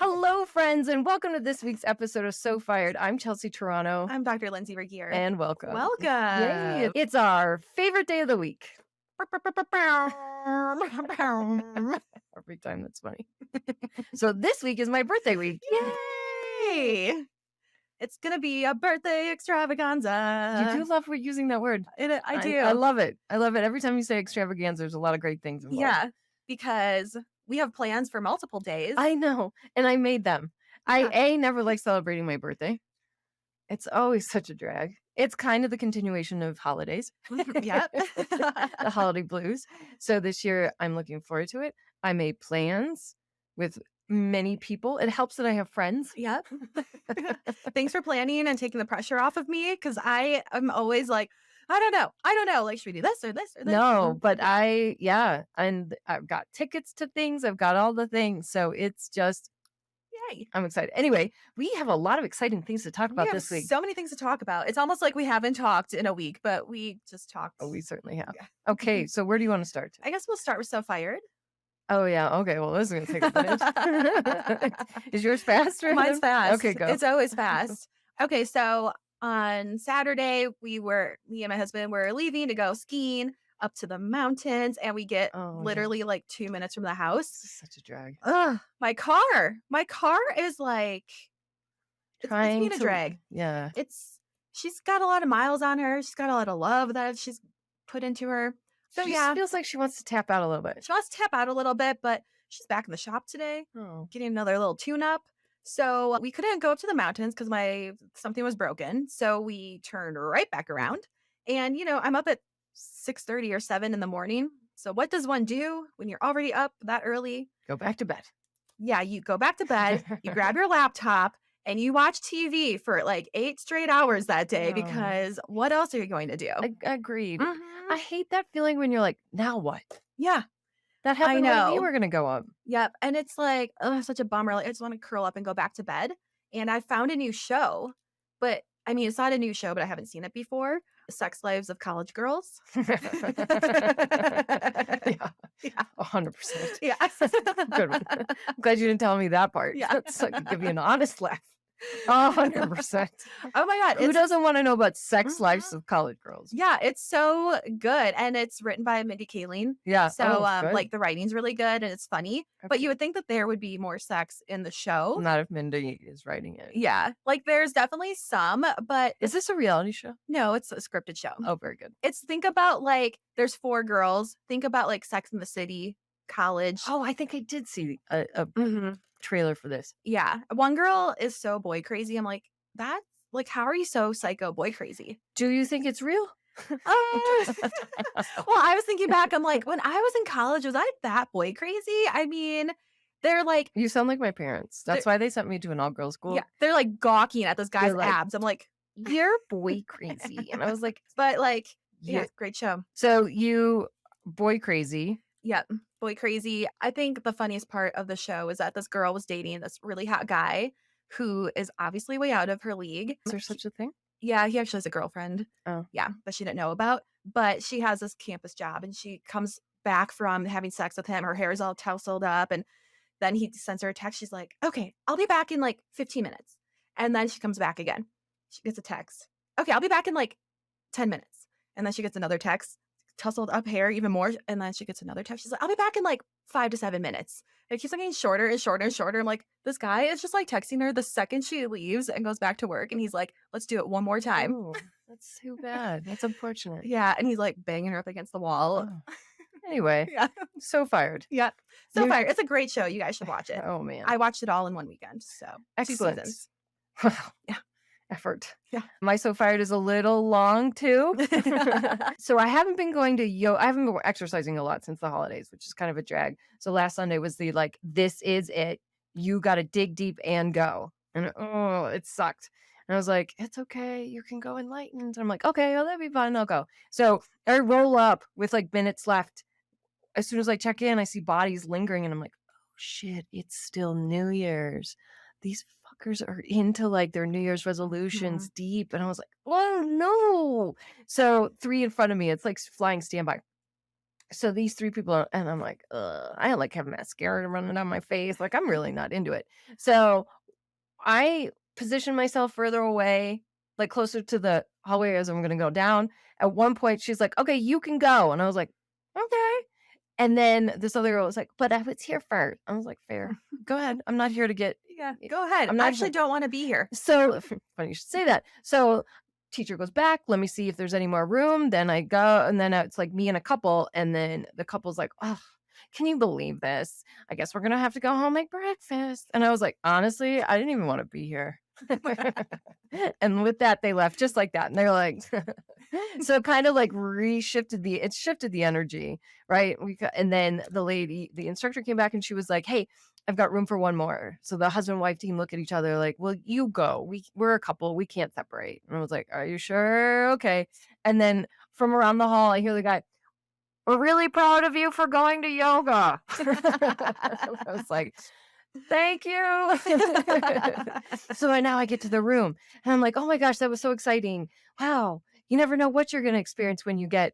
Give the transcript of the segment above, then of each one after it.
Hello, friends, and welcome to this week's episode of So Fired. I'm Chelsea Toronto, I'm Dr. Lindsay Regier. and welcome. Yay! Welcome. It's our favorite day of the week. Every time, that's funny. So this week is my birthday week. Yay! It's going to be a birthday extravaganza. You do love using that word. I do. I love it. I love it. Every time you say extravaganza, there's a lot of great things involved. Yeah, because we have plans for multiple days. I know, and I made them. Yeah. I never like celebrating my birthday. It's always such a drag. It's kind of the continuation of holidays. Yep. The holiday blues. So this year, I'm looking forward to it. I made plans with many people. It helps that I have friends. Yep. Thanks for planning and taking the pressure off of me, because I am always like, I don't know. Like, should we do this or this or this? No, but and I've got tickets to things. I've got all the things. So it's just, Yay. I'm excited. Anyway, we have a lot of exciting things to talk about this week. So many things to talk about. It's almost like we haven't talked in a week, but we just talked. Oh, we certainly have. Yeah. Okay, so where do you want to start? I guess we'll start with So Fired. Oh, yeah. Okay, well, this is going to take a minute. Is yours fast? Mine's fast. Okay, go. It's always fast. Okay, so on Saturday, me and my husband were leaving to go skiing up to the mountains, and we get literally like 2 minutes from the house. This is such a drag. Ugh, my car is like, it's being a drag. Yeah. She's got a lot of miles on her. She's got a lot of love that she's put into her. So She yeah, feels like she wants to tap out a little bit. she wants to tap out a little bit, but she's back in the shop today, getting another little tune-up. So we couldn't go up to the mountains because something was broken. So we turned right back around. And, I'm up at 6:30 or 7 in the morning. So what does one do when you're already up that early? Go back to bed. Yeah, you go back to bed, you grab your laptop, and you watch TV for like 8 straight hours that day, because what else are you going to do? Agreed. Mhm. I hate that feeling when you're like, now what? Yeah. That happened when we know. were going to go up. Yep. And it's like, such a bummer. Like, I just want to curl up and go back to bed. And I found a new show, but I mean, it's not a new show, but I haven't seen it before. Sex Lives of College Girls. Yeah. Yeah. 100%. Yeah. Good one. I'm glad you didn't tell me that part. Yeah. So I could give you an honest laugh. 100%. Oh my God. Who doesn't want to know about Sex Lives of College Girls? Yeah, it's so good. And it's written by Mindy Kaling. Yeah. So good. like the writing's really good and it's funny. But you would think that there would be more sex in the show. Not if Mindy is writing it. Yeah. Like there's definitely some, but Is this a reality show? no, it's a scripted show. Oh, very good. Think about like there's 4 girls. Think about like Sex in the City, college. Oh, I think I did see a trailer for this. Yeah. One girl is so boy crazy. I'm like, that's like, how are you so psycho boy crazy? Do you think it's real? Well, I was thinking back. I'm like, when I was in college, was I that boy crazy? I mean, they're like, You sound like my parents. That's why they sent me to an all-girls school. yeah, they're like gawking at this guy's like, abs. I'm like, You're boy crazy. And I was like, but like, yeah, great show. So you boy crazy. Yeah, boy crazy. I think the funniest part of the show is that this girl was dating this really hot guy who is obviously way out of her league. Is there such a thing? Yeah, he actually has a girlfriend. Oh. Yeah, that she didn't know about. But she has this campus job and she comes back from having sex with him. Her hair is all tousled up. And then he sends her a text. She's like, okay, I'll be back in like 15 minutes. And then she comes back again. She gets a text. Okay, I'll be back in like 10 minutes. And then she gets another text. Tousled up hair even more, and then she gets another text. She's like, I'll be back in like 5 to 7 minutes. It keeps getting shorter and shorter and shorter. I'm like, this guy is just like texting her the second she leaves and goes back to work, and he's like, let's do it one more time. Oh, that's too bad. That's unfortunate. Yeah, and he's like banging her up against the wall. Oh. Anyway, Yeah. So Fired. Yeah. So Fired. It's a great show. You guys should watch it. Oh, man. I watched it all in one weekend. So 2 Excellent. seasons. Yeah. Effort. Yeah. My So Fired is a little long too. So I haven't been going to I haven't been exercising a lot since the holidays, which is kind of a drag. So last Sunday was the like, this is it. You got to dig deep and go. And it sucked. And I was like, it's okay. You can go enlightened. And I'm like, okay, well, that'd be fun. I'll go. So I roll up with like minutes left. As soon as I check in, I see bodies lingering and I'm like, oh shit, it's still New Year's. These fuckers are into like their New Year's resolutions deep. And I was like, oh no. So 3 in front of me, it's like flying standby. So these 3 people are, and I'm like, ugh, I like have mascara running down my face. Like, I'm really not into it. So I positioned myself further away, like closer to the hallway as I'm gonna go down. At one point, she's like, "Okay, you can go." And I was like, "Okay." And then this other girl was like, "But I was here first." I was like, "Fair. Go ahead. I'm not here to get Yeah, go ahead. I'm I not actually here." don't wanna be here. So funny you should say that. So teacher goes back, let me see if there's any more room. Then I go, and then it's like me and a couple, and then the couple's like, "Oh, can you believe this? I guess we're gonna have to go home make breakfast." And I was like, honestly, I didn't even want to be here. And with that, they left just like that. And they're like, so it kind of like it shifted the energy, right? And then the instructor came back and she was like, "Hey, I've got room for one more." So the husband and wife team look at each other like, "Well, you go. We're a couple. We can't separate." And I was like, "Are you sure? Okay." And then from around the hall, I hear the guy, "We're really proud of you for going to yoga." I was like, "Thank you." So now I get to the room and I'm like, "Oh my gosh, that was so exciting. Wow. You never know what you're going to experience when you get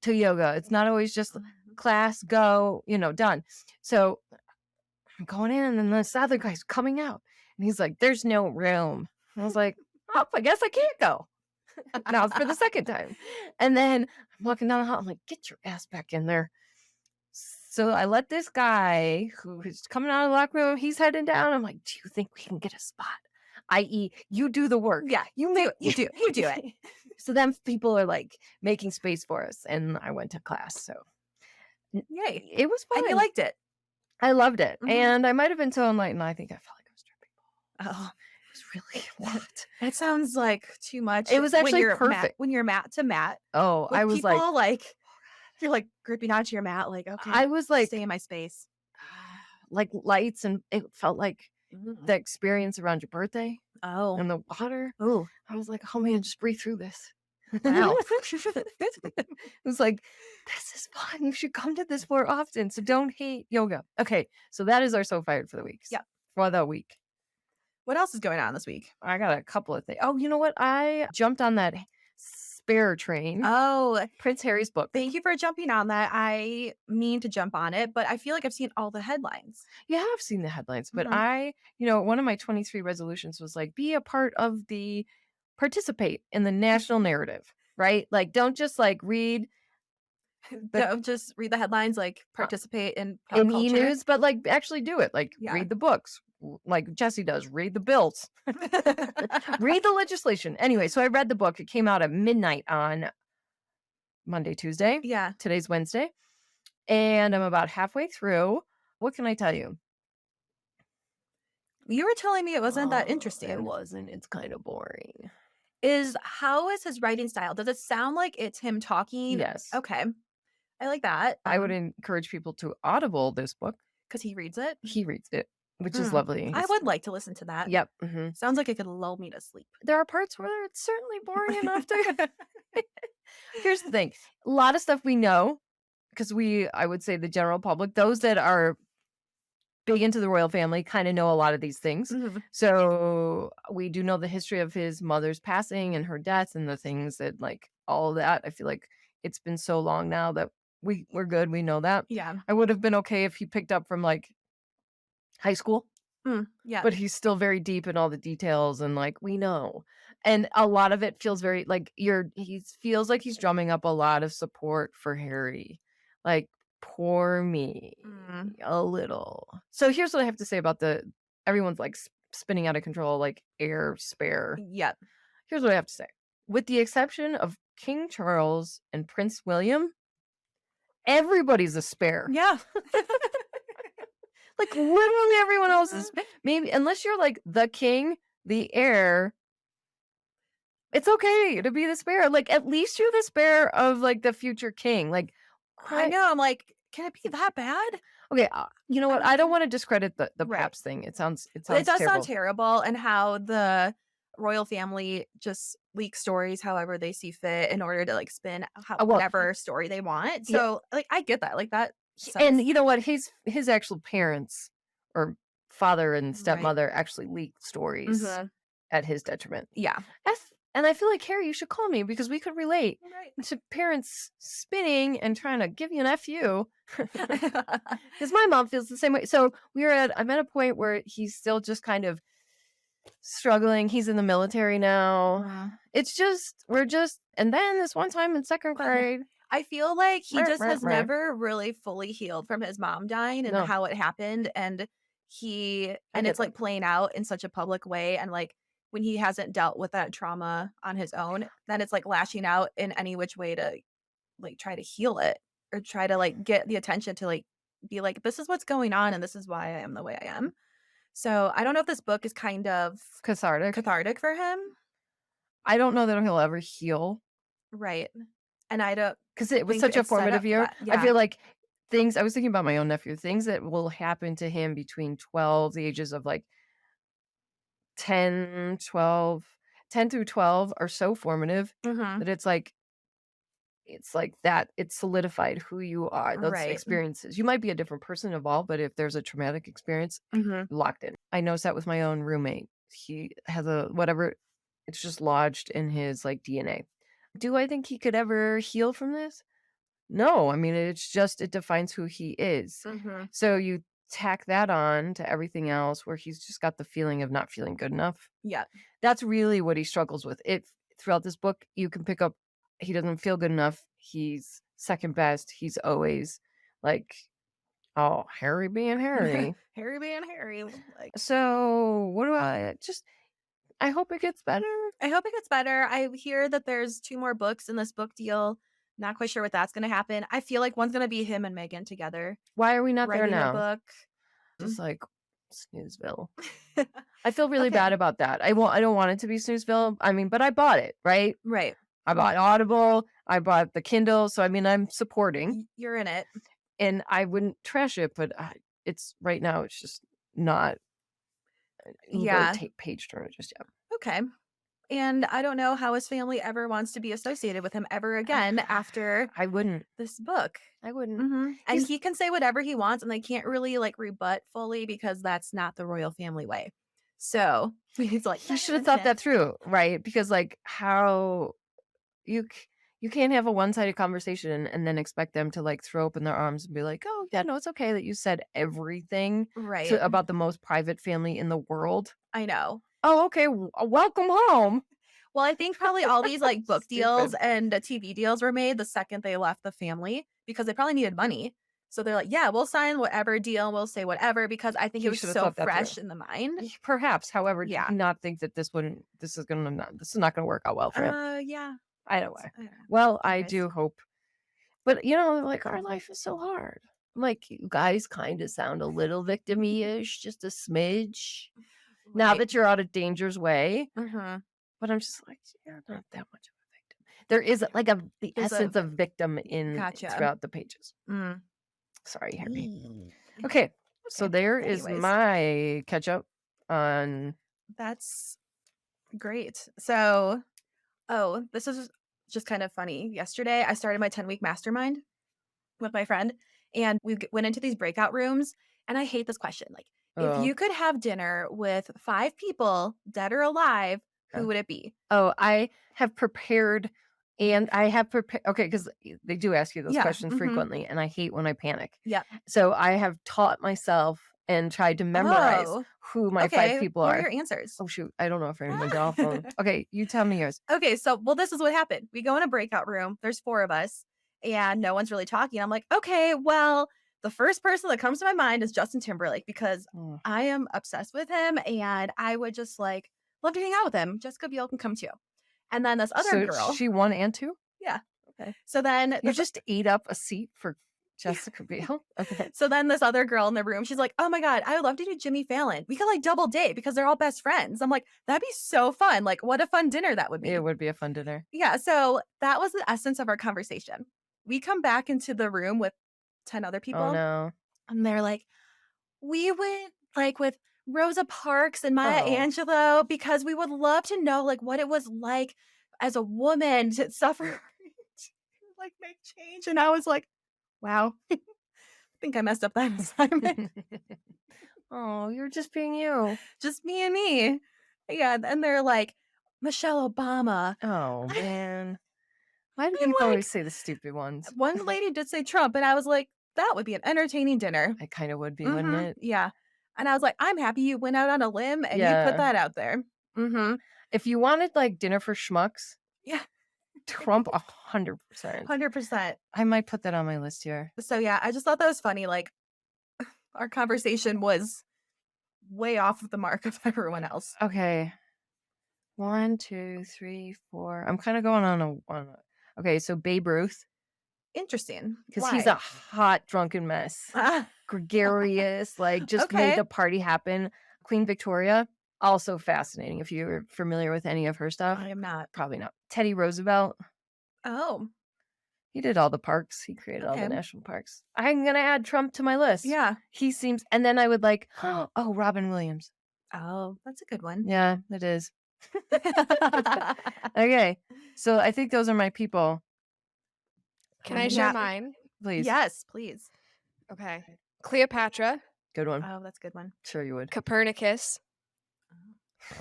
to yoga. It's not always just class, go, done." So I'm going in, and then this other guy's coming out, and he's like, "There's no room." And I was like, "Oh, I guess I can't go." Now it's for the second time. And then I'm walking down the hall. I'm like, "Get your ass back in there." So I let this guy who is coming out of the locker room, he's heading down. I'm like, "Do you think we can get a spot?" I.e., you do the work. Yeah, you do it. So then people are like making space for us, and I went to class. So Yay. it was And you fun. liked it. I loved it. Mhm. And I might have been so enlightened. I think I felt like I was tripping. Oh, It was really a lot. that sounds like too much It was actually perfect. when you're mat to mat Oh, with I was like, people, like, you're, like, gripping onto your mat, like, "Okay, I was like, stay in my space." like lights, and it felt like Mm. the experience around your birthday Oh. and the water. Ooh, I was like, "Oh man, just breathe through this." wow. It was like, "This is fun. You should come to this more often. So don't hate yoga." Okay, so that is our so fired for the week. Yep. For the week. What else is going on this week? I got a couple of things. Oh, you know what? I jumped on that spare train. Oh, Prince Harry's book. thank you for jumping on that. I mean to jump on it, but I feel like I've seen all the headlines. Yeah, I've seen the headlines, but Mhm. one of my 23 resolutions was like, be a part of participate in the national narrative, right? Like, don't just like read the Don't just read the headlines, like, participate in pop in culture. e-news, but like actually do it. Like, Yeah. read the books, like Jesse does, read the bills, read the legislation. Anyway, so I read the book. It came out at midnight on Monday, Tuesday. Yeah. Today's Wednesday. And I'm about halfway through. What can I tell you? You were telling me it wasn't that It interesting. wasn't. It's kind of boring. How is his writing style? Does it sound like it's him talking? Yes. Okay. I like that. I would encourage people to audible this book. Because he reads it? He reads it, which is Hmm. lovely. I would like to listen to that. Yep. Hmm. Sounds like it could lull me to sleep. There are parts where it's certainly boring enough to. Here's the thing: a lot of stuff we know, because I would say the general public, those that are big into the royal family, kind of know a lot of these things. Mhm. So we do know the history of his mother's passing and her death and the things that, like, all of that. I feel like it's been so long now that we're good. We know that. Yeah. I would have been okay if he picked up from like high school, Yeah. but he's still very deep in all the details, and like we know. And a lot of it feels very like he feels like he's drumming up a lot of support for Harry. Like, poor me a little. So here's what I have to say about everyone's like spinning out of control, like air spare. Yep. Here's what I have to say. With the exception of King Charles and Prince William, everybody's a spare. Yeah. Like, literally everyone else is, maybe, unless you're like the king, the heir, it's okay to be the spare. Like, at least you're the spare of like the future king. Like, I know. I'm like, can it be that bad? okay, you know what? I don't want to discredit the Right. Paps thing. It sounds It does terrible. sound terrible, and how the royal family just leak stories however they see fit in order to like spin well, whatever story they want. yeah. So like I get that. Like that And sucks. you know what? His actual parents, or father and stepmother, actually leaked stories Mhm. at his detriment. Yeah. And I feel like, Harry, you should call me because we could relate Right. to parents spinning and trying to give you an FU. Because my mom feels the same way. So I'm at a point where he's still just kind of struggling. He's in the military now. Mm. And then this one time in second grade, I feel like he meh, just meh, has meh. never really fully healed from his mom dying and No, how it happened, and I get it's, that. like, playing out in such a public way, and, like, when he hasn't dealt with that trauma on his own, then it's, like, lashing out in any which way to, like, try to heal it or try to, like, get the attention to, like, be like, "This is what's going on, and this is why I am the way I am." So, I don't know if this book is kind of Cathartic. cathartic for him. I don't know that he'll ever heal Right. And I don't because it was think such a it's set formative up for year. that. I Yeah. feel like I was thinking about my own nephew, things that will happen to him between the ages of like 10, 12, 10 through 12 are so formative Mhm. that it's like that it's solidified who you are, those Right. experiences. You might be a different person evolved, but if there's a traumatic experience, Mhm. locked in. I noticed that with my own roommate. He has a whatever, it's just lodged in his like DNA. Do I think he could ever heal from this? No, I mean, it defines who he is. Mhm. So you tack that on to everything else where he's just got the feeling of not feeling good enough. Yeah. That's really what he struggles with. Throughout this book, you can pick up he doesn't feel good enough. He's second best. He's always like, oh, Harry being Harry. Harry being Harry, like, So what do I hope it gets better. I hope it gets better. I hear that there's 2 more books in this book deal. Not quite sure what that's gonna happen. I feel like one's gonna be him and Megan together Why are we not there writing a now? book. Just Mm. like Snoozeville. I feel really Okay. bad about that. I don't want it to be Snoozeville. I mean, but I bought it, right? Right. I bought Audible, I bought the Kindle, so I mean, I'm supporting, You're in it. and I wouldn't trash it, but it's right now, it's just not uber Yeah. page turner just yet. Okay. And I don't know how his family ever wants to be associated with him ever again after I wouldn't. this book. I wouldn't. Mhm. And He's he can say whatever he wants, and they can't really, like, rebut fully because that's not the royal family way. So, he's like, he should have thought that through, right? Because like how you c- you can't have a one-sided conversation and then expect them to like throw open their arms and be like, "Oh, yeah, no, it's okay that you said everything Right. to about the most private family in the world." I know. Oh, okay. Welcome home. Well, I think probably all these, like, book deals Stupid. and TV deals were made the second they left the family because they probably needed money. So they're like, "Yeah, we'll sign whatever deal, we'll say whatever," because I think it He was should have so thought that through. fresh in the mind. Perhaps, however, did Yeah. he not think that this is not gonna work out well for him? Yeah. Either way. I don't know. Well, I Anyways. do hope. But like our life is so hard. I'm like, you guys kind of sound a little victim-ish, just a smidge. Now Right. that you're out of danger's way. Mhm. But I'm just like, you're not that much of a victim. There is like the There's a essence of victim in gotcha. throughout the pages. Mm. Sorry, Harry. Mm. Okay, so Okay. there is Anyways, my catch up on. that's great. So, oh, this is just kind of funny. Yesterday, I started my 10-week mastermind with my friend, and we went into these breakout rooms. And I hate this question. Like, if Oh, you could have dinner with 5 people, dead or alive, yeah. who would it be? Oh, I have prepared, and I have prepared. Okay, because they do ask you those Yeah. questions Hmm. frequently, and I hate when I panic. Yep. So I have taught myself and tried to memorize Oh, who my five okay. people What are are. your answers? Oh shoot, I don't know if I went off on. Okay, you tell me yours. Okay, so well, this is what happened. We go in a breakout room. There's 4 of us, and no one's really talking. I'm like, okay, well, the first person that comes to my mind is Justin Timberlake because Oh. I am obsessed with him, and I would just like love to hang out with him. Jessica Biel can come too. And then this other So girl, she 1 and 2? yeah. Okay. So then You this just ate up a seat for Jessica Biel? Okay. so then this other girl in the room, she's like, "Oh my god, I would love to do Jimmy Fallon. We could like double date because they're all best friends." I'm like, "That'd be so fun. Like, what a fun dinner that would be." It would be a fun dinner. Yeah, so that was the essence of our conversation. We come back into the room with 10 other Oh, people, no. and they're like, "We went, like, with Rosa Parks and Maya Oh. Angelou because we would love to know, like, what it was like as a woman to suffer to, like, make change," and I was like, "Wow, I think I messed up that assignment. Oh, you're just being you. Just me and me." Yeah, and they're like, Michelle Obama. Oh, man. Why do I'm people like, always say the stupid ones? one lady did say Trump, and I was like, that would be an entertaining dinner. It kinda would be, wouldn't it? Yeah. And I was like, I'm happy you went out on a limb and you put Yeah. that out there. If you wanted, like, dinner for schmucks, Yeah. Trump 100%. 100%. I might put that on my list here. So yeah, I just thought that was funny. Like our conversation was way off of the mark of everyone else. Okay. 1, 2, 3, 4. I'm kinda going on a okay, so Babe Ruth, Interesting. because he's a Why? hot drunken mess. Ah, Gregarious, like, just made okay. the party happen. Queen Victoria, also fascinating. If you're familiar with any of her stuff, I am not. probably not. Teddy Roosevelt, Oh, he did all the parks. He created all the okay. national parks. I'm gonna add Trump to my list. Yeah. He seems and then I would like, oh, Robin Williams. Oh, that's a good one. Yeah, it is. Okay, so I think those are my people. Can I share Yeah. mine? Please. Yes, please. Okay. Cleopatra, Good one. Oh, that's a good one. Sure you would. Copernicus. I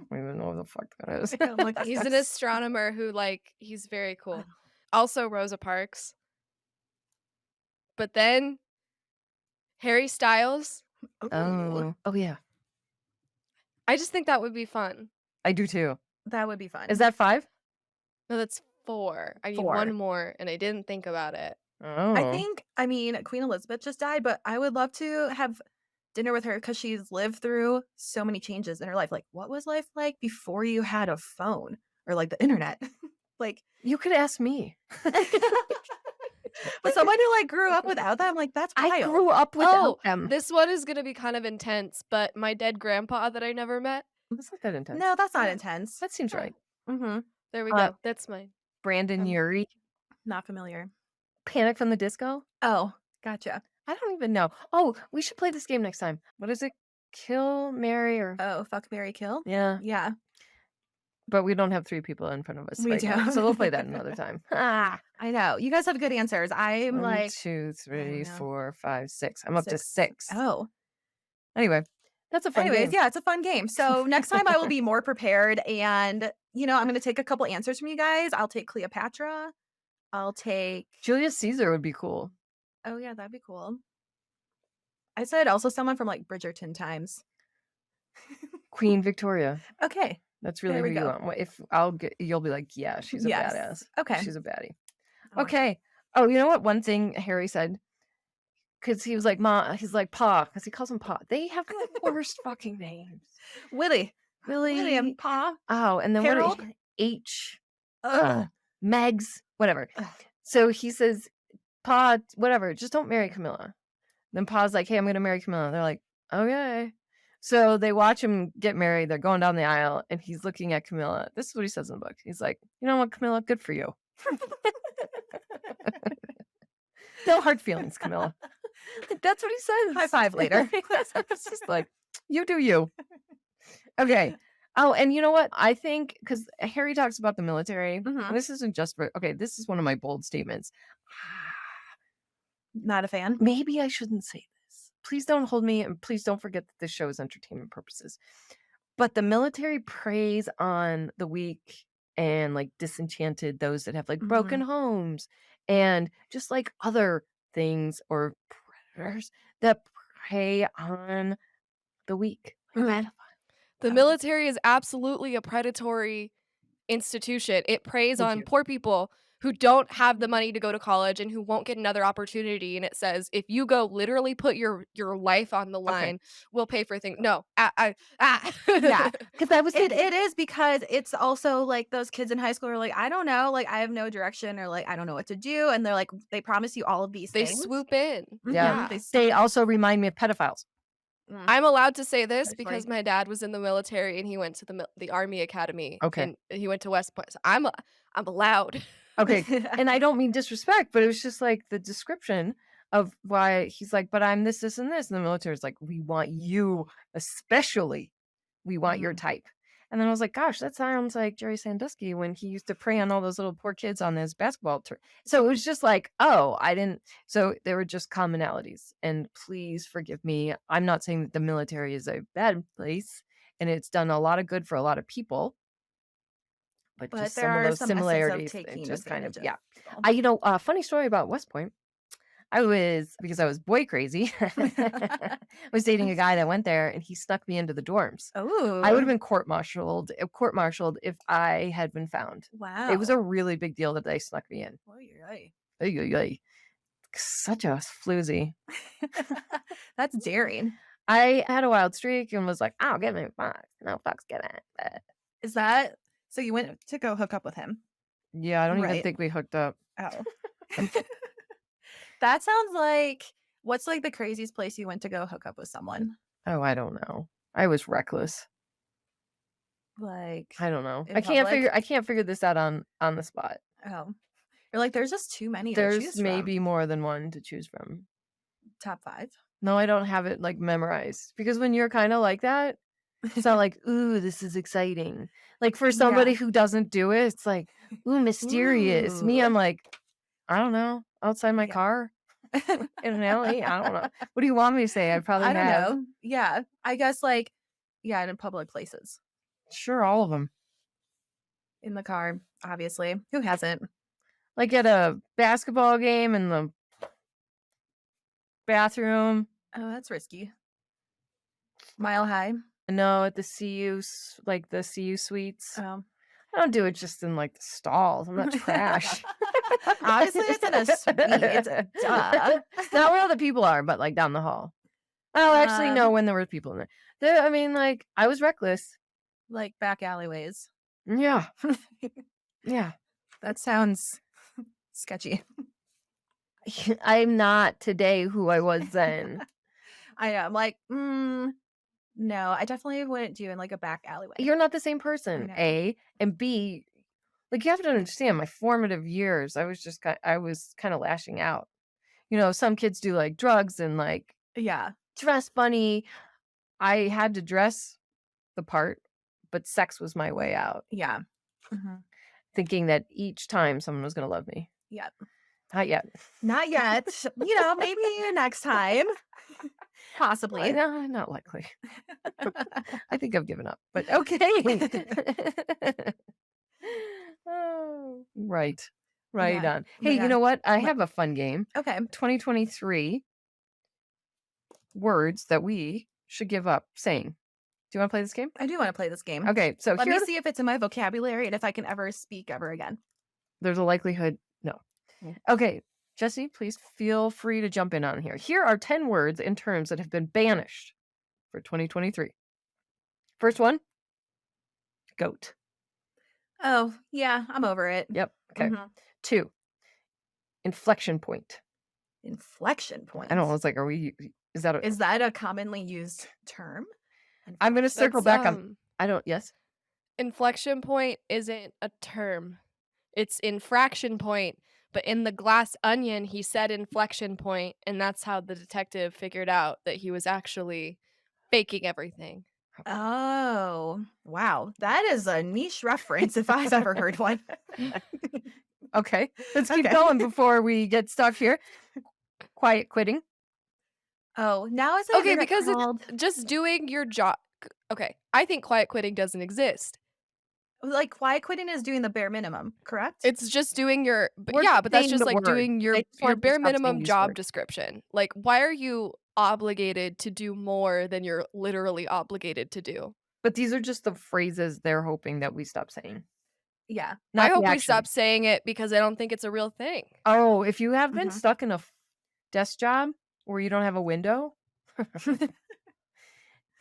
don't even know what the fuck that is. I'm like, He's an yes. astronomer who, he's very cool. Also Rosa Parks. But then Harry Styles. Ooh, Oh yeah. I just think that would be fun. I do too. that would be fun. Is that 5? No, that's 4. I need 4. one more, and I didn't think about it. Oh. I mean, Queen Elizabeth just died, but I would love to have dinner with her because she's lived through so many changes in her life. Like, what was life like before you had a phone or like the internet? Like, You could ask me. but someone who like grew up without that, I'm like, that's wild. I grew up without them. This one is going to be kind of intense, but my dead grandpa that I never met. That's not that intense. No, that's not intense. That seems right. Mm-hmm. There we Uh, go. That's mine. Brandon Urie. Not familiar. Panic from the Disco? Oh, gotcha. I don't even know. Oh, we should play this game next time. What is it? Kill, marry, or Oh, fuck, marry, kill. yeah. Yeah, But we don't have 3 people in front of us we right now, do. so we'll play that another time. Ah. I know. You guys have good answers. I'm 1, like 2, 3, know. 4, 5, 6. I'm up to 6. Oh. Anyway, that's a fun Anyways, game. yeah, it's a fun game. So next time I will be more prepared and I'm gonna take a couple answers from you guys. I'll take Cleopatra. I'll take Julius Caesar would be cool. oh yeah, that'd be cool. I said also someone from like Bridgerton times. Queen Victoria. Okay. That's really There who we you go. want. If I'll get, you'll be like, yeah, she's a Yes. badass. Okay. She's a baddie. I like Okay. Oh, you know what? One thing Harry said, because he was like, Ma, he's like, Pa, because he calls him Pa. They have the worst fucking names. it. Willie. Really? William. Pa. Oh, and then Harold? what? H. Ugh. Megs. Whatever. Ugh. So he says, Pa, whatever, just don't marry Camilla. Then Pa's like, hey, I'm going to marry Camilla. They're like, okay. So they watch him get married. They're going down the aisle, and he's looking at Camilla. This is what he says in the book. He's like, you know what, Camilla? Good for you. No hard feelings, Camilla. That's what he says. High five later. It's just like, you do you. Okay. Oh, and you know what? I think because Harry talks about the military. Mhm. And this isn't just for, okay, this is one of my bold statements. Not a fan. Maybe I shouldn't say this. Please don't hold me, and please don't forget that this show is entertainment purposes. But the military preys on the weak and like disenchanted, those that have like broken homes, and just like other things or predators that prey on the weak. Like Mhm. pedophiles. The military is absolutely a predatory institution. It preys Thank on you. poor people who don't have the money to go to college and who won't get another opportunity. And it says, if you go literally put your life on the line, we'll pay for things. No. Yeah. Because I was It thinking, is because it's also like those kids in high school are like, I don't know, like I have no direction or like I don't know what to do. And they're like, they promise you all of these They things. swoop in. yeah, They they also remind me of pedophiles. I'm allowed to say this That's because funny. my dad was in the military and he went to the Army Academy. Okay. And he went to West Point. So I'm allowed. Okay. And I don't mean disrespect, but it was just like the description of why he's like, but I'm this, this, and this. And the military is like, we want you, especially. We want your type. And then I was like, gosh, that sounds like Jerry Sandusky when he used to prey on all those little poor kids on his basketball tour. So it was just like, oh, I didn't. So there were just commonalities. And please forgive me. I'm not saying that the military is a bad place and it's done a lot of good for a lot of people. but But just there some of are those some essence of similarities, it taking just kind of, advantage of yeah. people. Funny story about West Point. Because I was boy crazy, I was dating a guy that went there and he snuck me into the dorms. I would have Oh, been court-martialed if I had been found. It was wow. a really big deal that they snuck me in. Oy, oy. Ay, ay, ay. Such a floozy. That's daring. I had a wild streak and was like, "I'll give me fucks. No fucks given." Is that so? You went to go hook up with him, Yeah, I don't even right? think we hooked up. Oh, that sounds like what's like the craziest place you went to go hook up with someone? Oh, I don't know. I was reckless. Like I don't know. in public? I can't figure this out on the spot. Oh, you're like, there's just too many to There's choose from. maybe more than one to choose from. Top 5. No, I don't have it like memorized because when you're kind of like that, it's not like, ooh, this is exciting. Like for somebody Yeah. who doesn't do it, it's like, ooh, mysterious. Me, Ooh. I'm like, I don't know, outside my Yeah. car in an alley. I don't know. What do you want me to say? I probably I don't have. know. Yeah, I guess like yeah, in public places, Sure, all of them. in the car, obviously. Who hasn't? Like at a basketball game in the bathroom. Oh, that's risky. Mile High. No, at the like the CU suites. Oh. I don't do it just in like the stalls. I'm not trash. Obviously, it's in a suite. It's duh. Not where all the people are, but like down the hall. Oh, actually, no. When there were people in there, I mean, like I was reckless. Like back alleyways. Yeah, yeah. That sounds sketchy. I'm not today who I was then. I am like, no, I definitely wouldn't do in like a back alleyway. You're not the same person. know. A and B. Like you have to understand, my formative years, I was kind of lashing out. You know, some kids do like drugs and like Yeah. dress bunny. I had to dress the part, but sex was my way out. Yeah. Mhm. Thinking that each time someone was going to love me. Yeah. Not yet. Not yet. You know, maybe next time. Possibly. No, not likely. I think I've given up, but okay. Oh, right. Right Yeah. on. Hey, Yeah. you know what? I What? have a fun game. Okay. 2023 words that we should give up saying. Do you want to play this game? I do want to play this game. Okay, so Let here me see if it's in my vocabulary and if I can ever speak ever again. there's a likelihood. No. Yeah. Okay, Jesse, please feel free to jump in on here. Here are 10 words and terms that have been banished for 2023. First one, goat. Oh, yeah, I'm over it. Yep. Okay. Mhm. 2, inflection point. Inflection point. I don't know. It's like, is that a commonly used term? I'm going to circle That's, back on, yes. Inflection point isn't a term. It's infraction point. But in the Glass Onion, he said inflection point, and that's how the detective figured out that he was actually faking everything. Oh, wow. That is a niche reference if I've ever heard one. Okay. Let's keep Okay. going before we get stuck here. Quiet quitting. Oh, now is it Okay, isn't it because it's called just doing your job. Okay, I think quiet quitting doesn't exist. like quiet quitting is doing the bare minimum, correct? It's just doing your We're yeah, just but that's saying just the like word. doing I your just want you to bare stop saying minimum these job words. description. Like, why are you obligated to do more than you're literally obligated to do? But these are just the phrases they're hoping that we stop saying. Yeah. Not I the hope we action. stop saying it because I don't think it's a real thing. Oh, if you have been Mhm. stuck in a desk job where you don't have a window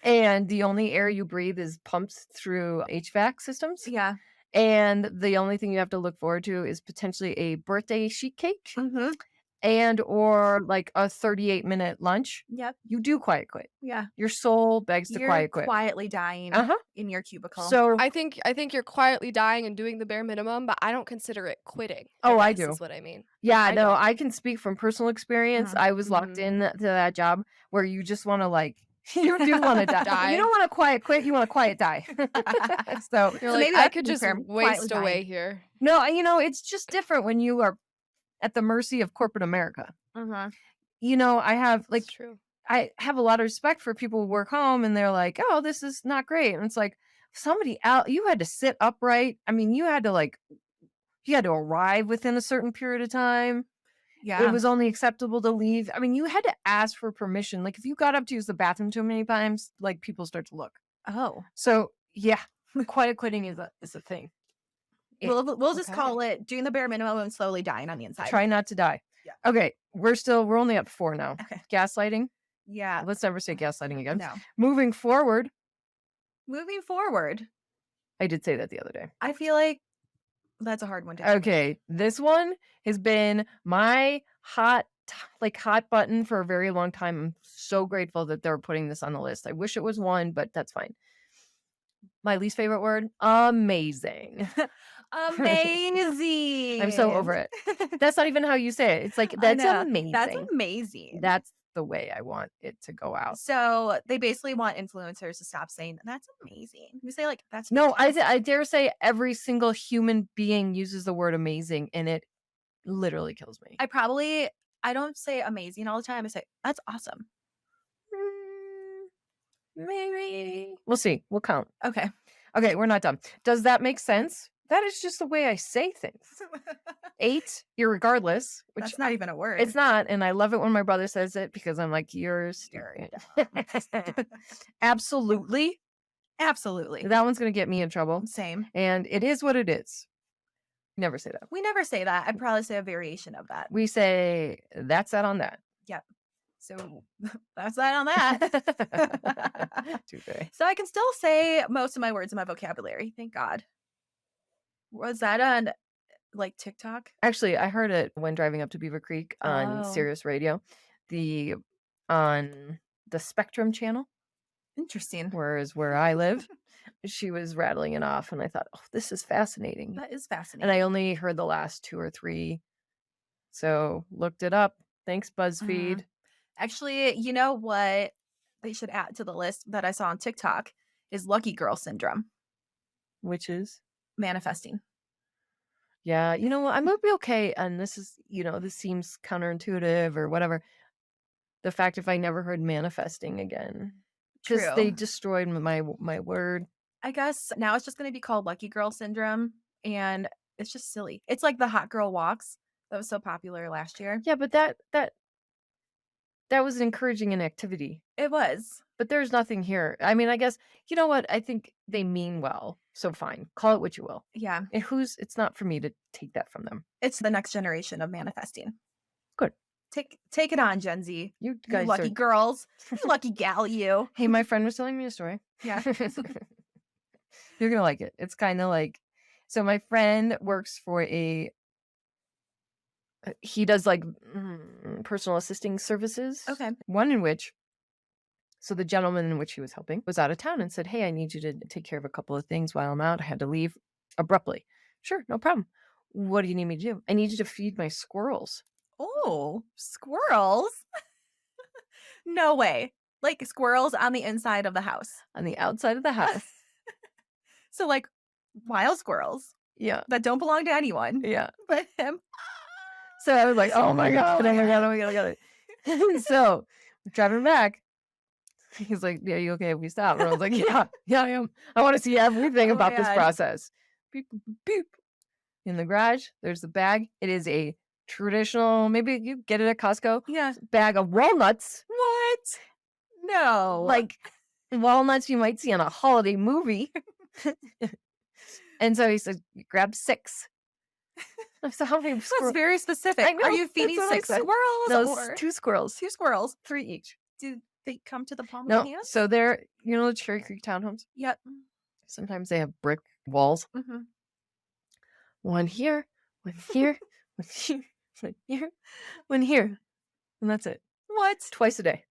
and the only air you breathe is pumped through HVAC systems, Yeah. and the only thing you have to look forward to is potentially a birthday sheet cake Mhm. and or like a 38-minute lunch, Yep. you do quiet quit. Yeah. Your soul begs to You're quiet quit. quietly dying Uh-huh. in your cubicle. So, I think you're quietly dying and doing the bare minimum, but I don't consider it quitting. Oh, I guess do. is what I mean. yeah, I no, don't. I can speak from personal experience. Mhm. I was locked Mhm. in to that job where you just want to like, you do want to die. Die. You don't want to quiet quit. You want to quiet die. So, You're So like, maybe I that's could the just term, quietly waste dying. away here. no, it's just different when you are at the mercy of corporate America. Mhm. I have like, It's true. I have a lot of respect for people who work home and they're like, oh, this is not great. And it's like, somebody out, you had to sit upright. I mean, you had to arrive within a certain period of time. Yeah. It was only acceptable to leave. I mean, you had to ask for permission. Like if you got up to use the bathroom too many times, like people start to look. Oh. So yeah, quiet quitting is a thing. We'll just okay. call it doing the bare minimum and slowly dying on the inside. Try not to die. Yeah. Okay, we're only up to 4 now. Okay. Gaslighting. Yeah. Let's never say gaslighting again. No. Moving forward. I did say that the other day. I feel like that's a hard one to Okay, this one has been my hot button for a very long time. I'm so grateful that they're putting this on the list. I wish it was one, but that's fine. My least favorite word, amazing. Amazing. I'm so over it. That's not even how you say it. It's like, that's amazing. That's amazing. That's the way I want it to go out. So they basically want influencers to stop saying that's amazing. We say like that's No, I dare say every single human being uses the word amazing, and it literally kills me. I don't say amazing all the time. I say that's awesome. Maybe we'll see. We'll count. Okay, we're not done. Does that make sense? That is just the way I say things. 8, irregardless, which that's not even a word. it's not, and I love it when my brother says it because I'm like, you're stupid. Absolutely. That one's gonna get me in trouble. Same. And it is what it is. Never say that. We never say that. I'd probably say a variation of that. We say that's that on that. Yep. So that's that on that. Touche. So I can still say most of my words in my vocabulary. Thank God. Was that on like TikTok? Actually, I heard it when driving up to Beaver Creek on Sirius Radio, on the Spectrum channel. Interesting. Whereas where I live, she was rattling it off, and I thought, oh, this is fascinating. That is fascinating. And I only heard the last 2 or 3, so looked it up. Thanks, BuzzFeed. Actually, you know what they should add to the list that I saw on TikTok is lucky girl syndrome. Which is? Manifesting. Yeah, you know what? I might be okay. And this is, this seems counterintuitive or whatever. The fact if I never heard manifesting again. Because they destroyed my word. I guess now it's just going to be called lucky girl syndrome. And it's just silly. It's like the hot girl walks that was so popular last year. Yeah, but that was encouraging an activity. It was. But there's nothing here. I mean, I guess, you know what? I think they mean well. So fine. Call it what you will. Yeah. It's not for me to take that from them. It's the next generation of manifesting. Good. Take it on, Gen Z. You guys lucky girls. You lucky gal, you. Hey, my friend was telling me a story. Yeah. You're going to like it. It's kind of like, so my friend works for he does like personal assisting services. Okay. One in which, so the gentleman in which he was helping was out of town and said, hey, I need you to take care of a couple of things while I'm out. I had to leave abruptly. Sure, no problem. What do you need me to do? I need you to feed my squirrels. Oh, squirrels? No way. Like squirrels on the inside of the house. On the outside of the house. So like wild squirrels. Yeah. That don't belong to anyone. Yeah. But him. So I was like, oh my God, I got it. So driving back, he's like, yeah, you okay if we stop? And I was like, yeah, I am. I want to see everything about this process. Beep, beep, beep. In the garage, there's the bag. It is a traditional, maybe you get it at Costco. Yeah. Bag of walnuts. What? No. Like walnuts you might see on a holiday movie. And so he said, grab 6. So how many squirrels? That's very specific. I know, are you feeding 6 squirrels? No, or 2 squirrels. 2 squirrels. 3 each. Do they come to the palm No, of your hands? so they're, the Cherry Creek townhomes? Yep. Sometimes they have brick walls. Mm-hmm. One here, one here, one here, one here, one here. And that's it. What? Twice a day.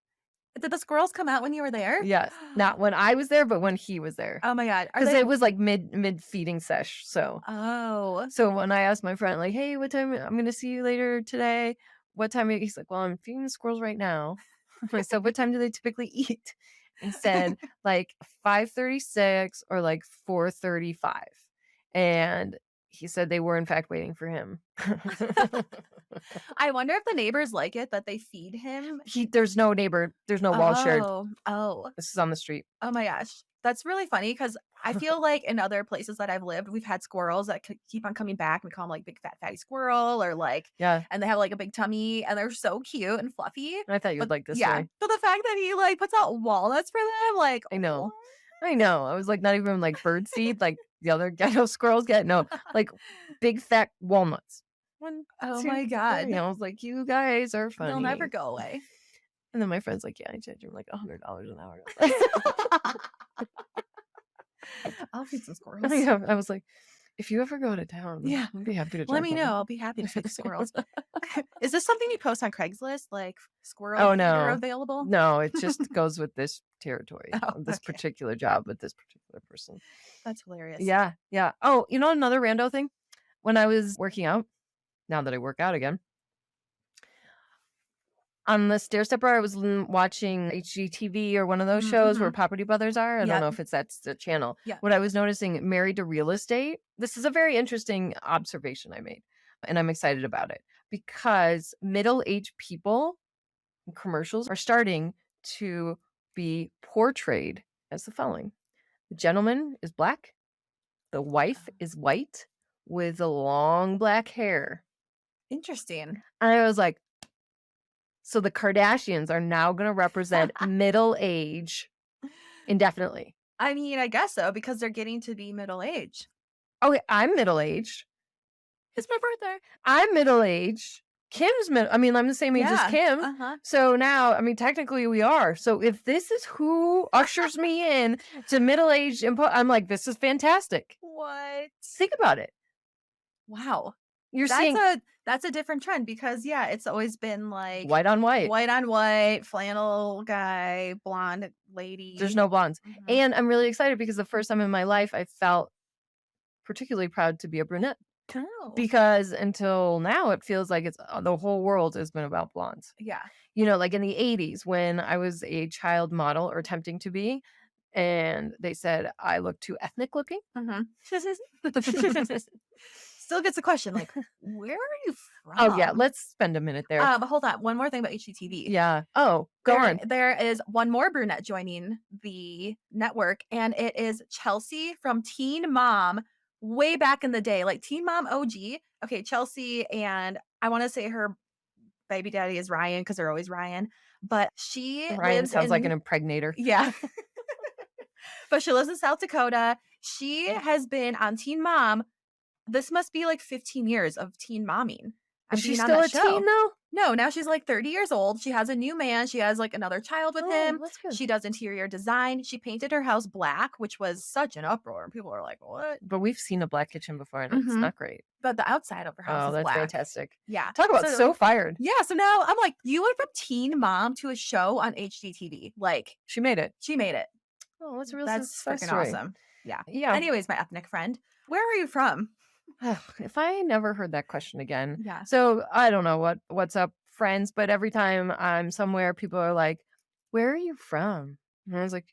Did the squirrels come out when you were there? Yes. Not when I was there, but when he was there. Oh my God. Because it was like mid feeding sesh. So when I asked my friend, like, hey, what time I'm gonna see you later today? What time? He's like, well, I'm feeding the squirrels right now. I said, what time do they typically eat? He said like 5:36 or like 4:35. And he said they were in fact waiting for him. I wonder if the neighbors like it that they feed him. There's no neighbor. There's no wall shared. Oh. This is on the street. Oh my gosh. That's really funny because I feel like in other places that I've lived, we've had squirrels that keep on coming back. We call them like big fat fatty squirrel or like, Yeah. and they have like a big tummy and they're so cute and fluffy. I thought you would But like this yeah, story. but the fact that he like puts out walnuts for them, like, I know. what? I know. I was like, not even like bird seed, like the other ghetto squirrels get. No, like big fat walnuts. One, Oh two, my God. three. I was like, you guys are funny. They'll never go away. And then my friend's like, yeah, I charge him like $100 an hour. I'll feed some squirrels. I was like, if you ever go to town, Yeah. I'd be happy to Let drive me home. know. I'll be happy to feed the squirrels. Is this something you post on Craigslist? Like squirrel Oh, feeder no. available? No, it just goes with this territory, Oh, this okay. particular job with this particular person. That's hilarious. Yeah, yeah. Oh, you know another rando thing? When I was working out, now that I work out again, on the stair stepper, I was watching HGTV or one of those shows where Property Brothers are. I don't know Yep. if that's the channel. Yeah. What I was noticing, Married to Real Estate, this is a very interesting observation I made, and I'm excited about it because middle-aged people in commercials are starting to be portrayed as the following. The gentleman is black. The wife is white with the long black hair. Interesting. And I was like, so the Kardashians are now going to represent middle age indefinitely. I mean, I guess so because they're getting to be middle aged. Okay, I'm middle aged. It's my birthday. I'm middle aged. Kim's I'm the same age as Kim. Uh-huh. So now, technically we are. So if this is who ushers me in to middle aged, I'm like, this is fantastic. What? Think about it. Wow. You're seeing That's a different trend because yeah, it's always been like white on white, flannel guy, blonde lady. There's no blondes. Mhm. And I'm really excited because the first time in my life I felt particularly proud to be a brunette. Oh. Because until now it feels like it's the whole world has been about blondes. Yeah. You know, like in the 80s when I was a child model or attempting to be, and they said I look too ethnic looking. Still gets a question like, where are you from? Oh yeah, let's spend a minute there. Hold on. One more thing about HGTV. Yeah. Oh, go on. There is one more brunette joining the network, and it is Chelsea from Teen Mom way back in the day, like Teen Mom OG. Okay, Chelsea, and I want to say her baby daddy is Ryan because they're always Ryan, but she Ryan sounds like an impregnator. Yeah. But she lives in South Dakota. She has been on Teen Mom. This must be like 15 years of teen momming. Is she still a teen though? No, now she's like 30 years old. She has a new man. She has like another child with him. That's good. She does interior design. She painted her house black, which was such an uproar. And people were like, what? But we've seen a black kitchen before and it's not great. But the outside of her house is that's black. fantastic. Yeah. Talk about so fired. Yeah. So now I'm like, you went from Teen Mom to a show on HGTV. Like, she made it. She made it. Oh, that's a real That's success freaking story. awesome. Yeah. Yeah. Anyways, my ethnic friend, where are you from? If I never heard that question again. Yeah. So I don't know what's up, friends, but every time I'm somewhere, people are like, where are you from? And I was like,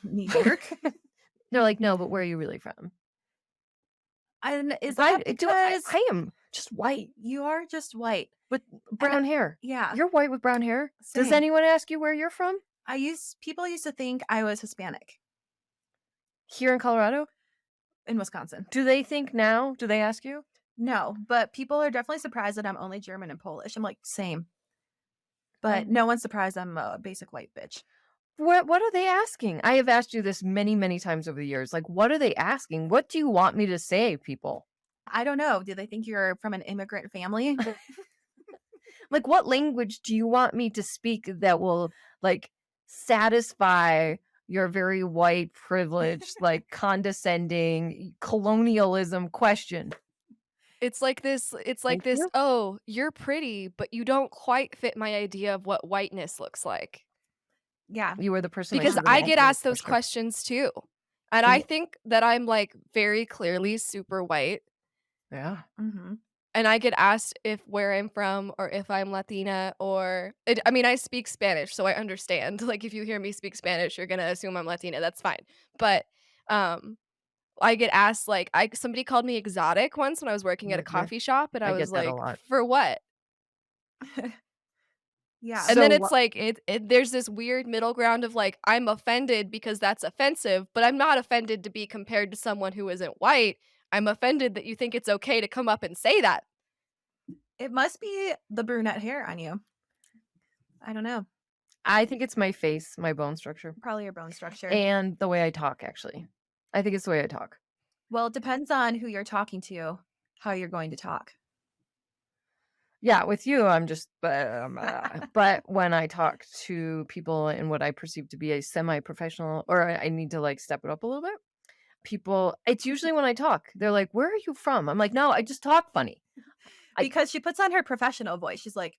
New York. They're like, no, but where are you really from? And is that because I am just white you are just white with brown hair. Yeah. You're white with brown hair. Does Same. anyone ask you where you're from? People used to think I was Hispanic Here in Colorado? in Wisconsin. Do they think now? Do they ask you? No, but people are definitely surprised that I'm only German and Polish. I'm like, same. But no one's surprised I'm a basic white bitch. What are they asking? I have asked you this many, many times over the years. Like, what are they asking? What do you want me to say, people? I don't know. Do they think you're from an immigrant family? Like, what language do you want me to speak that will, like, satisfy your very white, privileged, like, condescending colonialism question? It's like this, Thank you. oh, you're pretty, but you don't quite fit my idea of what whiteness looks like. Yeah. You were the person Because should've I asked get this asked those question. questions too. And I think that I'm like very clearly super white. Yeah. Mm-hmm. And I get asked where I'm from or if I'm Latina I speak Spanish, so I understand. Like if you hear me speak Spanish, you're gonna assume I'm Latina. That's fine. But I get asked somebody called me exotic once when I was working at a Mhm. coffee shop, and I I get was that a like, lot. for what? Yeah. And then So it's like there's this weird middle ground of like, I'm offended because that's offensive, but I'm not offended to be compared to someone who isn't white. I'm offended that you think it's okay to come up and say that. It must be the brunette hair on you. I don't know. I think it's my face, my bone structure, Probably your bone structure. and the way I talk, actually. I think it's the way I talk. Well, it depends on who you're talking to, how you're going to talk. Yeah, with you, I'm just, but when I talk to people in what I perceive to be a semi-professional, or I need to like step it up a little bit, people, it's usually when I talk, they're like, "Where are you from?" I'm like, "No, I just talk funny." Because she puts on her professional voice. She's like,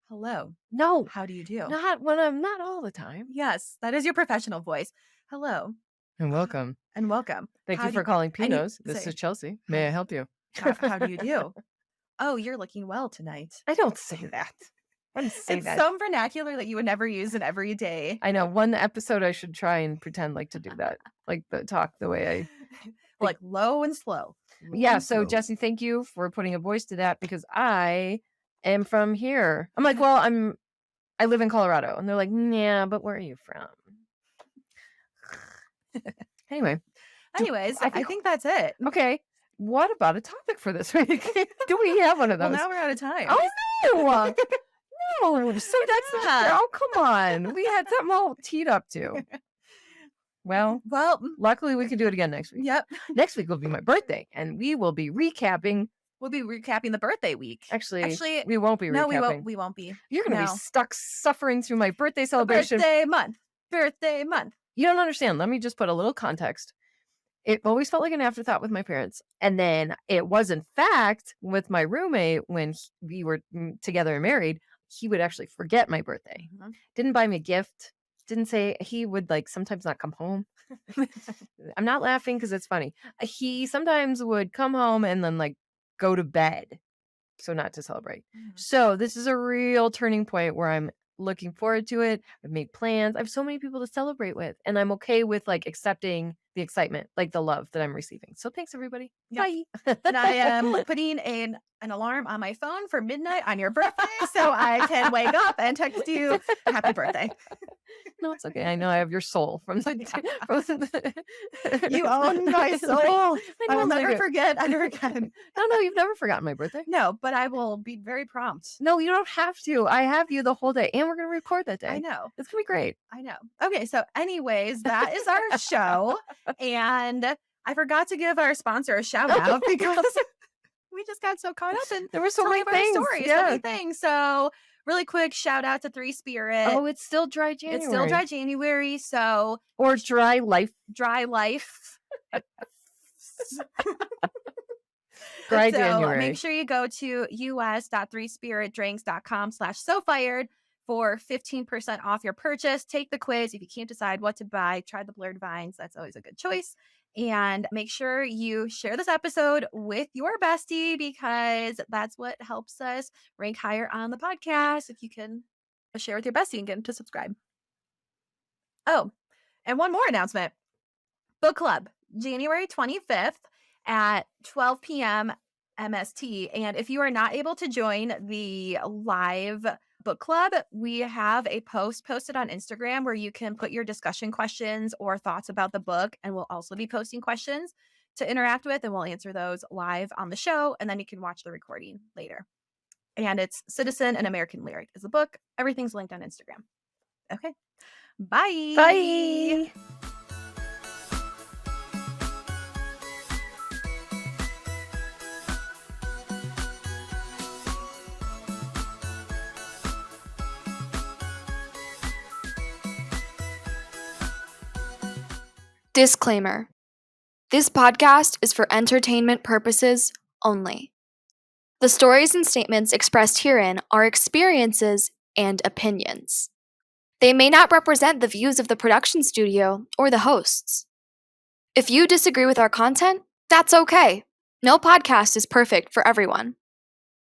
hello, No, how do you do? not when I'm not all the time. Yes, that is your professional voice. Hello And welcome. and welcome. Thank How you do for calling I need Pinos. to This say, is Chelsea. May I help you? how do you do? Oh, you're looking well tonight. I don't say that. I don't say It's that. some vernacular that you would never use in every day. I know. One episode I should try and pretend like to do that. Like the talk the way I Like low and slow. Yeah, so Jesse, thank you for putting a voice to that because I am from here. I'm like, well, I live in Colorado. And they're like, yeah, but where are you from? Anyway. Anyways, I think that's it. Okay. What about a topic for this week? Do we have one of those? Well, now we're out of time. Oh no. No. So that's not oh come on. We had something all teed up to. Well, luckily we can do it again next week. Yep. Next week will be my birthday, and we will be recapping. We'll be recapping the birthday week. Actually, we won't be recapping. No, we won't be. You're going to be stuck suffering through my birthday celebration. Birthday month. You don't understand. Let me just put a little context. It always felt like an afterthought with my parents. And then it was, in fact, with my roommate when we were together and married, he would actually forget my birthday. Mm-hmm. Didn't buy me a gift. Didn't say, he would like sometimes not come home. I'm not laughing because it's funny. He sometimes would come home and then like go to bed. So not to celebrate. Mm-hmm. So this is a real turning point where I'm looking forward to it. I've made plans. I have so many people to celebrate with, and I'm okay with like accepting the excitement, like the love that I'm receiving. So thanks everybody. Yep. Bye. And I am putting an alarm on my phone for midnight on your birthday so I can wake up and text you happy birthday. No, it's okay. I know I have your soul from the You own my soul. I will never forget ever again. No, you've never forgotten my birthday. No, but I will be very prompt. No, you don't have to. I have you the whole day, and we're going to record that day. I know. It's going to be great. I know. Okay, so anyways, that is our show. And I forgot to give our sponsor a shout out because we just got so caught up in there were so many things. Stories, so many things. So really quick shout out to Three Spirit. Oh, it's still dry January. It's still dry January. So or dry life. Dry life. Dry so January. Make sure you go to us.threespiritdrinks.com/sofired for 15% off your purchase. Take the quiz. If you can't decide what to buy, try the blurred vines. That's always a good choice. And make sure you share this episode with your bestie because that's what helps us rank higher on the podcast. If you can share with your bestie and get them to subscribe. Oh, and one more announcement. Book Club, January 25th at 12 p.m. MST. And if you are not able to join the live book club, we have a post posted on Instagram where you can put your discussion questions or thoughts about the book, and we'll also be posting questions to interact with, and we'll answer those live on the show, and then you can watch the recording later. And it's Citizen and American Lyric is the book. Everything's linked on Instagram. Okay. Bye. Bye. Disclaimer. This podcast is for entertainment purposes only. The stories and statements expressed herein are experiences and opinions. They may not represent the views of the production studio or the hosts. If you disagree with our content, that's okay. No podcast is perfect for everyone.